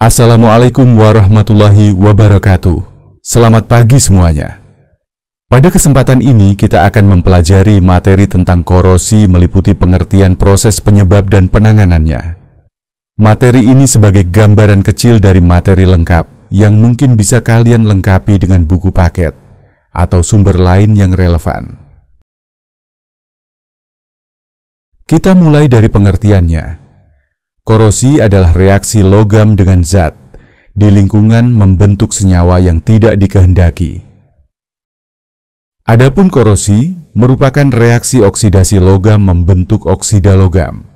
Assalamualaikum warahmatullahi wabarakatuh. Selamat pagi semuanya. Pada kesempatan ini kita akan mempelajari materi tentang korosi meliputi pengertian proses penyebab dan penanganannya. Materi ini sebagai gambaran kecil dari materi lengkap yang mungkin bisa kalian lengkapi dengan buku paket atau sumber lain yang relevan. Kita mulai dari pengertiannya. Korosi adalah reaksi logam dengan zat di lingkungan membentuk senyawa yang tidak dikehendaki. Adapun korosi merupakan reaksi oksidasi logam membentuk oksida logam.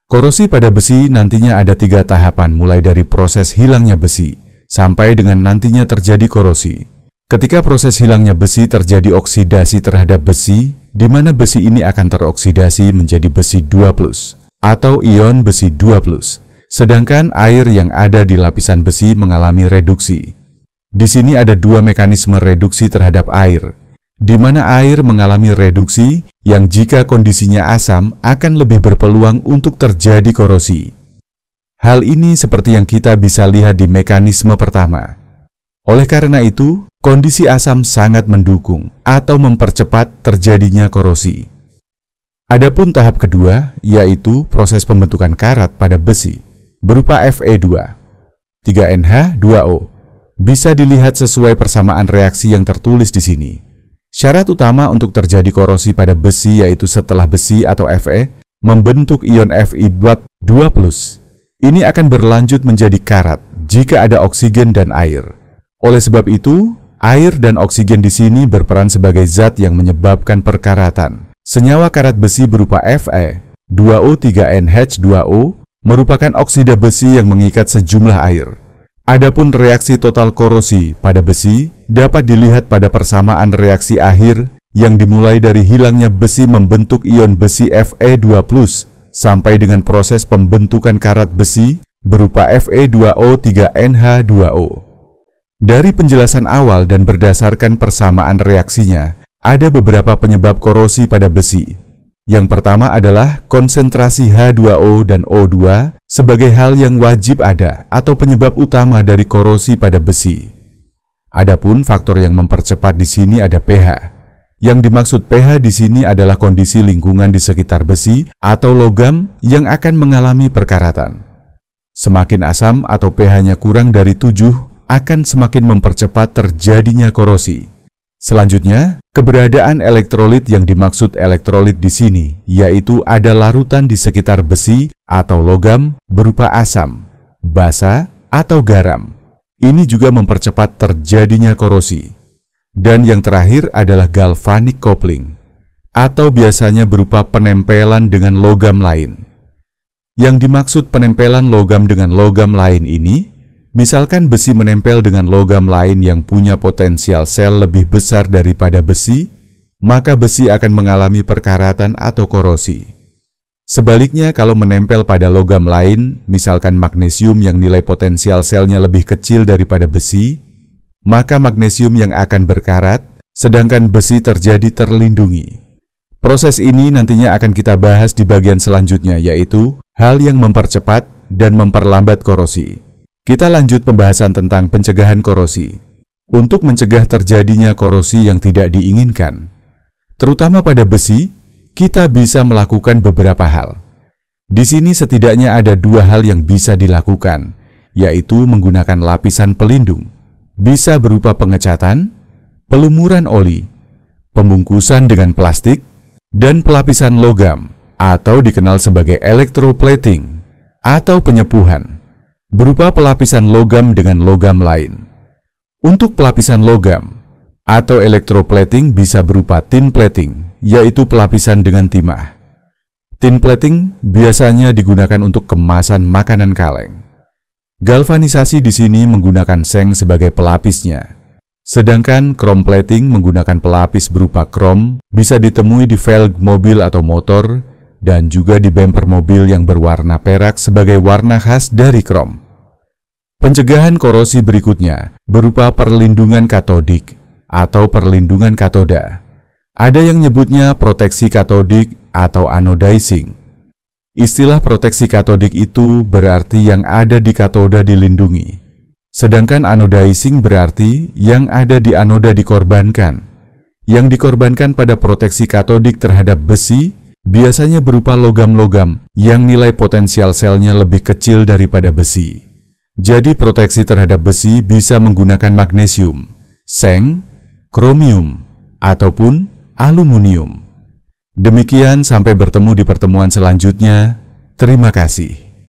Korosi pada besi nantinya ada 3 tahapan mulai dari proses hilangnya besi sampai dengan nantinya terjadi korosi. Ketika proses hilangnya besi terjadi oksidasi terhadap besi, di mana besi ini akan teroksidasi menjadi besi 2+ atau ion besi 2+, sedangkan air yang ada di lapisan besi mengalami reduksi. Di sini ada 2 mekanisme reduksi terhadap air, di mana air mengalami reduksi yang jika kondisinya asam akan lebih berpeluang untuk terjadi korosi. Hal ini seperti yang kita bisa lihat di mekanisme pertama. Oleh karena itu, kondisi asam sangat mendukung atau mempercepat terjadinya korosi. Adapun tahap kedua, yaitu proses pembentukan karat pada besi, berupa Fe2, 3NH2O, bisa dilihat sesuai persamaan reaksi yang tertulis di sini. Syarat utama untuk terjadi korosi pada besi yaitu setelah besi atau Fe membentuk ion Fi2+. Ini akan berlanjut menjadi karat jika ada oksigen dan air. Oleh sebab itu, air dan oksigen di sini berperan sebagai zat yang menyebabkan perkaratan. Senyawa karat besi berupa Fe2O3NH2O merupakan oksida besi yang mengikat sejumlah air. Adapun reaksi total korosi pada besi dapat dilihat pada persamaan reaksi akhir yang dimulai dari hilangnya besi membentuk ion besi Fe2+ sampai dengan proses pembentukan karat besi berupa Fe2O3NH2O. Dari penjelasan awal dan berdasarkan persamaan reaksinya, ada beberapa penyebab korosi pada besi. Yang pertama adalah konsentrasi H2O dan O2 sebagai hal yang wajib ada atau penyebab utama dari korosi pada besi. Adapun faktor yang mempercepat di sini ada pH. Yang dimaksud pH di sini adalah kondisi lingkungan di sekitar besi atau logam yang akan mengalami perkaratan. Semakin asam atau pH-nya kurang dari 7 akan semakin mempercepat terjadinya korosi. Selanjutnya, keberadaan elektrolit yang dimaksud elektrolit di sini, yaitu ada larutan di sekitar besi atau logam berupa asam, basa, atau garam. Ini juga mempercepat terjadinya korosi. Dan yang terakhir adalah galvanic coupling, atau biasanya berupa penempelan dengan logam lain. Yang dimaksud penempelan logam dengan logam lain ini, misalkan besi menempel dengan logam lain yang punya potensial sel lebih besar daripada besi, maka besi akan mengalami perkaratan atau korosi. Sebaliknya, kalau menempel pada logam lain, misalkan magnesium yang nilai potensial selnya lebih kecil daripada besi, maka magnesium yang akan berkarat, sedangkan besi terjadi terlindungi. Proses ini nantinya akan kita bahas di bagian selanjutnya, yaitu hal yang mempercepat dan memperlambat korosi. Kita lanjut pembahasan tentang pencegahan korosi. Untuk mencegah terjadinya korosi yang tidak diinginkan, terutama pada besi, kita bisa melakukan beberapa hal. Di sini setidaknya ada 2 hal yang bisa dilakukan, yaitu menggunakan lapisan pelindung. Bisa berupa pengecatan, pelumuran oli, pembungkusan dengan plastik, dan pelapisan logam, atau dikenal sebagai electroplating, atau penyepuhan, berupa pelapisan logam dengan logam lain. Untuk pelapisan logam atau electroplating bisa berupa tin plating, yaitu pelapisan dengan timah. Tin plating biasanya digunakan untuk kemasan makanan kaleng. Galvanisasi di sini menggunakan seng sebagai pelapisnya. Sedangkan chrome plating menggunakan pelapis berupa krom, bisa ditemui di velg mobil atau motor, dan juga di bumper mobil yang berwarna perak sebagai warna khas dari krom. Pencegahan korosi berikutnya berupa perlindungan katodik atau perlindungan katoda. Ada yang nyebutnya proteksi katodik atau anodizing. Istilah proteksi katodik itu berarti yang ada di katoda dilindungi. Sedangkan anodizing berarti yang ada di anoda dikorbankan. Yang dikorbankan pada proteksi katodik terhadap besi biasanya berupa logam-logam yang nilai potensial selnya lebih kecil daripada besi. Jadi proteksi terhadap besi bisa menggunakan magnesium, seng, kromium, ataupun aluminium. Demikian, sampai bertemu di pertemuan selanjutnya. Terima kasih.